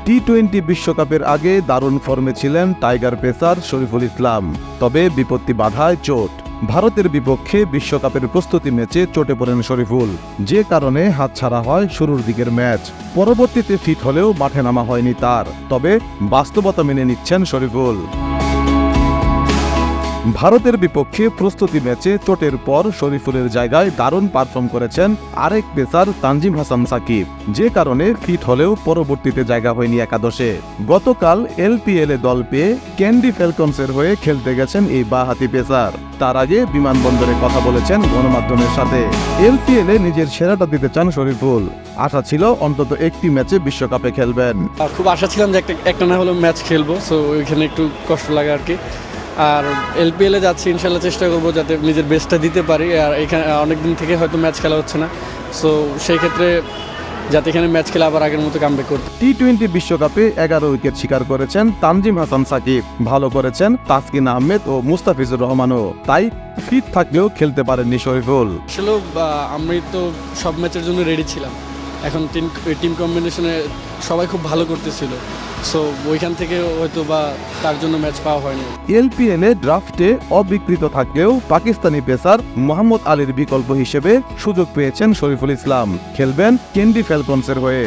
টি-20 বিশ্বকাপের আগে দারুণ ফর্মে ছিলেন টাইগার পেসার শরীফুল ইসলাম, তবে বিপত্তি বাধায় চোট। ভারতের বিপক্ষে বিশ্বকাপের প্রস্তুতি ম্যাচে চোটে পড়েন শরীফুল, যে কারণে হাতছাড়া হয় শুরুর দিকের ম্যাচ। পরবর্তীতে ফিট হলেও মাঠে নামা হয়নি তার, তবে বাস্তবতা মেনে নিচ্ছেন শরীফুল। ভারতের বিপক্ষে প্রস্তুতি ম্যাচে চোটের পর শরীফুলের জায়গায় দারুণ পারফর্ম করেছেন আরেক পেসার তানজিম হাসান সাকিব, যে কারণে ফিট হলেও পরবর্তীতে জায়গা হয়নি একাদশে। গতকাল এলপিএলে দল পেয়ে ক্যান্ডি ফ্যালকনসের হয়ে খেলতে গেছেন এই বাঁহাতি পেসার। তার আগে বিমানবন্দরে কথা বলেছেন গণমাধ্যমের সাথে। এলপিএলে নিজের সেরাটা দিতে চান শরীফুল। আশা ছিল অন্তত একটি ম্যাচে বিশ্বকাপে খেলবেন। খুব আশা ছিলাম যে একটা না হলেও ম্যাচ খেলবো, সো ওইখানে একটু কষ্ট লাগে আর কি। আর এলপিএলে যাচ্ছি, ইনশাল্লাহ চেষ্টা করবো যাতে নিজের বেস্টটা দিতে পারি। আর এখানে অনেকদিন থেকে হয়তো ম্যাচ খেলা হচ্ছে না, সো সেই ক্ষেত্রে যাতে এখানে ম্যাচ খেলে আবার আগের মতো কামব্যাক করতে। টি-20 বিশ্বকাপে 11 উইকেট শিকার করেছেন তানজিম হাসান সাকিব, ভালো করেছেন তাসকিন আহমেদ ও মুস্তাফিজুর রহমানও। তাই ফিট থাকলেও খেলতে পারেননি শরীফুল। আসলে আমি তো সব ম্যাচের জন্য রেডি ছিলাম। এখন টিম কম্বিনেশনে সবাই খুব ভালো করতেছিল, সো ওইখান থেকে হয়তো বা তার জন্য ম্যাচ পাওয়া হয়নি। এলপিএলে ড্রাফটে অবিকৃত থাকলেও পাকিস্তানি পেসার মোহাম্মদ আলীর বিকল্প হিসেবে সুযোগ পেয়েছেন শরীফুল ইসলাম। খেলবেন ক্যান্ডি ফ্যালকনসের হয়ে।